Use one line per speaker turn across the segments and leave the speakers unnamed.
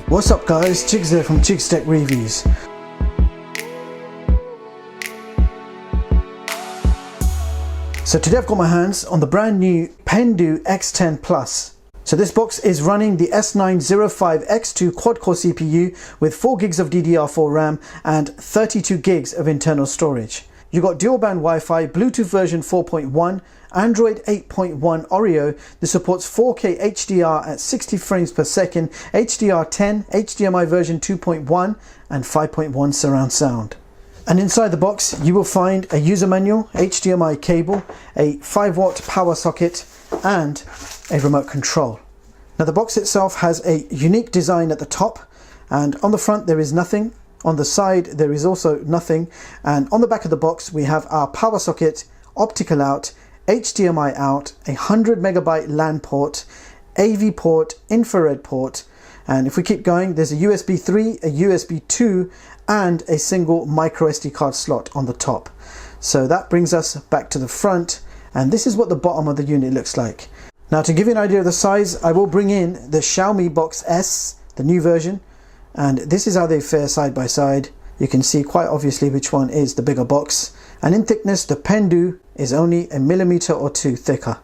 What's up guys, Chigs here from Chigs Tech Reviews. So today I've got my hands on the brand new PENDOO X10 Plus. So this box is running the S905X2 Quad-core CPU with 4 gigs of DDR4 RAM and 32 gigs of internal storage. You've got dual band Wi-Fi, Bluetooth version 4.1, Android 8.1 Oreo. This supports 4K HDR at 60 frames per second, HDR10, HDMI version 2.1 and 5.1 surround sound. And inside the box you will find a user manual, HDMI cable, a 5-watt power socket and a remote control. Now the box itself has a unique design at the top, and on the front there is nothing. On the side there is also nothing, and on the back of the box we have our power socket, optical out, HDMI out, a 100 megabyte LAN port, AV port, infrared port, and if we keep going there's a USB 3, a USB 2 and a single micro SD card slot on the top. So that brings us back to the front, and this is what the bottom of the unit looks like. Now to give you an idea of the size, I will bring in the Xiaomi Box S, the new version, and this is how they fare side by side. You can see quite obviously which one is the bigger box, and in thickness the PENDOO is only a millimeter or two thicker.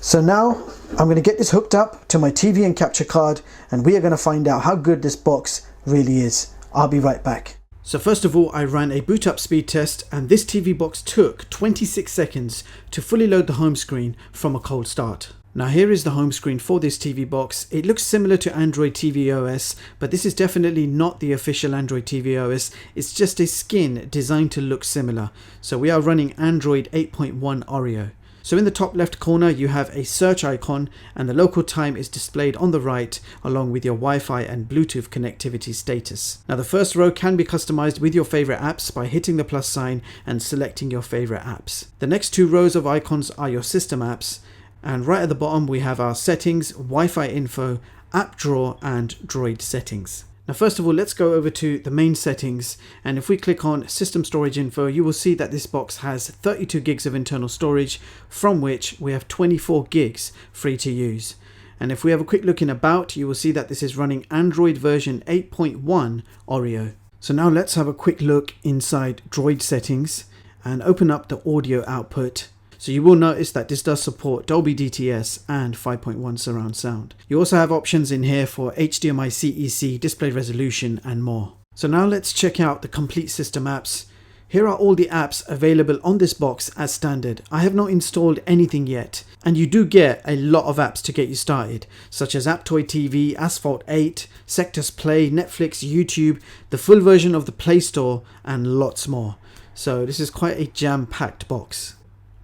So now I'm going to get this hooked up to my TV and capture card, and we are going to find out how good this box really is. I'll be right back. So first of all I ran a boot up speed test, and this TV box took 26 seconds to fully load the home screen from a cold start. Now here is the home screen for this TV box. It looks similar to Android TV OS, but this is definitely not the official Android TV OS. It's just a skin designed to look similar. So we are running Android 8.1 Oreo. So in the top left corner you have a search icon, and the local time is displayed on the right along with your Wi-Fi and Bluetooth connectivity status. Now the first row can be customized with your favorite apps by hitting the plus sign and selecting your favorite apps. The next 2 rows of icons are your system apps, and right at the bottom we have our settings, Wi-Fi info, app drawer and Droid settings. Now first of all let's go over to the main settings, and if we click on system storage info you will see that this box has 32 gigs of internal storage, from which we have 24 gigs free to use. And if we have a quick look in about, you will see that this is running Android version 8.1 Oreo. So now let's have a quick look inside Droid settings and open up the audio output. So you will notice that this does support Dolby DTS and 5.1 surround sound. You also have options in here for HDMI CEC, display resolution and more. So now let's check out the complete system apps. Here are all the apps available on this box as standard. I have not installed anything yet, and you do get a lot of apps to get you started, such as Aptoide TV, Asphalt 8, Sectors Play, Netflix, YouTube, the full version of the Play Store and lots more. So this is quite a jam-packed box.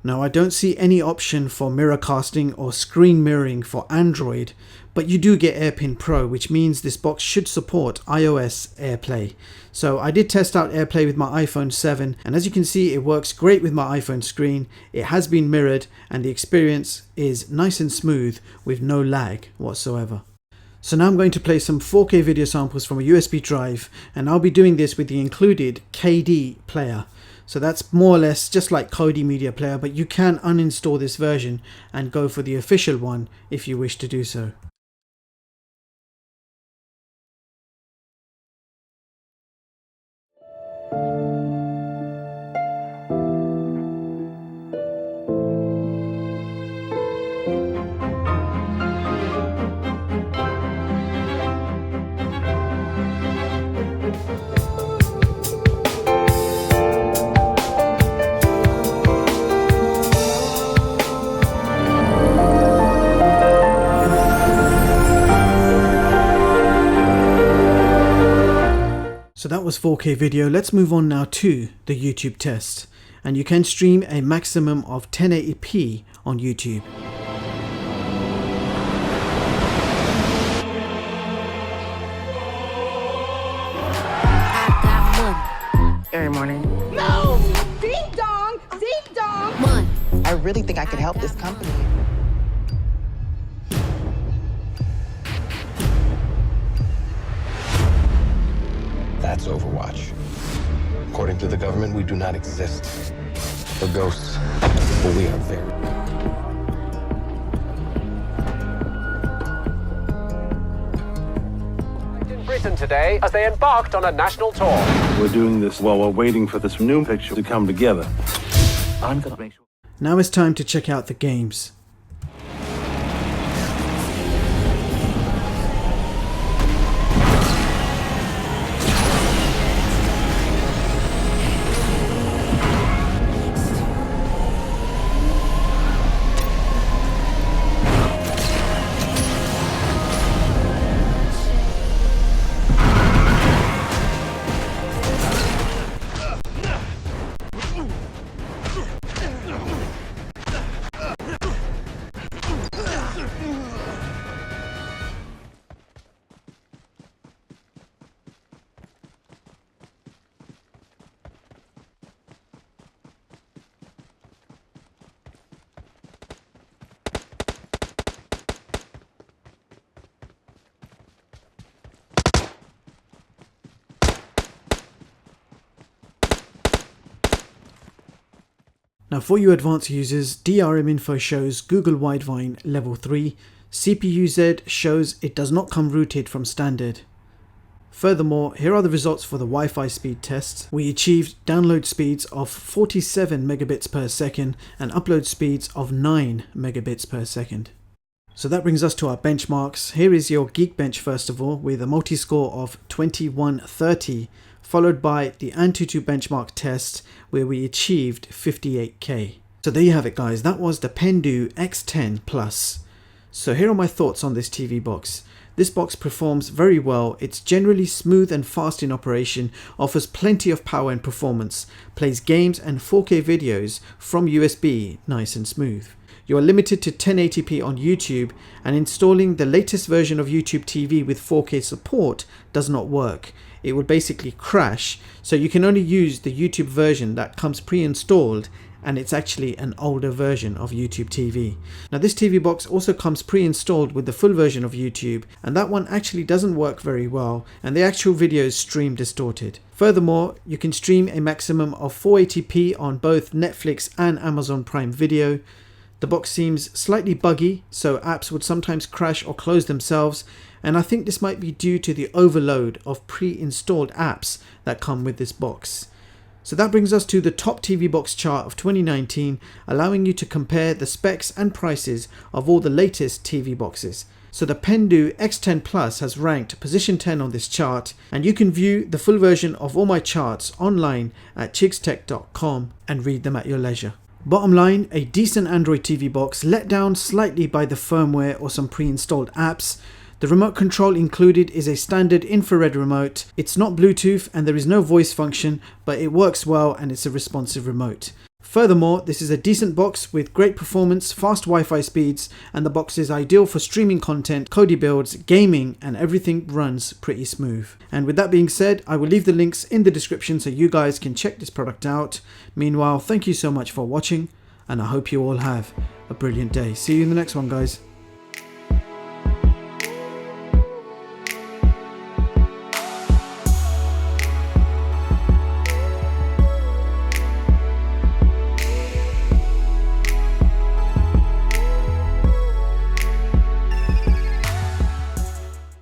Now I don't see any option for mirror casting or screen mirroring for Android, but you do get AirPin Pro, which means this box should support iOS AirPlay. So I did test out AirPlay with my iPhone 7, and as you can see it works great with my iPhone screen. It has been mirrored and the experience is nice and smooth with no lag whatsoever. So now I'm going to play some 4K video samples from a USB drive, and I'll be doing this with the included KD player. So that's more or less just like Kodi Media Player, but you can uninstall this version and go for the official one if you wish to do so. So that was 4K video. Let's move on now to the YouTube test. And you can stream a maximum of 1080p on YouTube.
Every morning.
No! Ding dong! Ding dong!
I really think I could help this company.
That's Overwatch. According to the government, we do not exist. We're ghosts, but we are very...
Britain today as they embarked on a national tour.
We're doing this while we're waiting for this new picture to come together. I'm gonna make sure.
Now it's time to check out the games. Now for you advanced users, DRM info shows Google Widevine level 3, CPU-Z shows it does not come rooted from standard. Furthermore, here are the results for the Wi-Fi speed tests. We achieved download speeds of 47 megabits per second and upload speeds of 9 megabits per second. So that brings us to our benchmarks. Here is your Geekbench first of all, with a multi-score of 2130, followed by the Antutu benchmark test where we achieved 58k. So there you have it guys, that was the PENDOO X10 Plus. So here are my thoughts on this TV box. This box performs very well, it's generally smooth and fast in operation, offers plenty of power and performance, plays games and 4K videos from USB nice and smooth. You are limited to 1080p on YouTube, and installing the latest version of YouTube TV with 4K support does not work. It will basically crash, so you can only use the YouTube version that comes pre-installed, and it's actually an older version of YouTube TV. Now this TV box also comes pre-installed with the full version of YouTube, and that one actually doesn't work very well, and the actual videos stream distorted. Furthermore, you can stream a maximum of 480p on both Netflix and Amazon Prime Video. The box seems slightly buggy, so apps would sometimes crash or close themselves, and I think this might be due to the overload of pre-installed apps that come with this box. So that brings us to the top TV box chart of 2019, allowing you to compare the specs and prices of all the latest TV boxes. So the PENDOO X10 Plus has ranked position 10 on this chart, and you can view the full version of all my charts online at chigstech.com and read them at your leisure. Bottom line, a decent Android TV box, let down slightly by the firmware or some pre-installed apps. The remote control included is a standard infrared remote. It's not Bluetooth and there is no voice function, but it works well and it's a responsive remote. Furthermore, this is a decent box with great performance, fast Wi-Fi speeds, and the box is ideal for streaming content, Kodi builds, gaming, and everything runs pretty smooth. And with that being said, I will leave the links in the description so you guys can check this product out. Meanwhile, thank you so much for watching, and I hope you all have a brilliant day. See you in the next one, guys.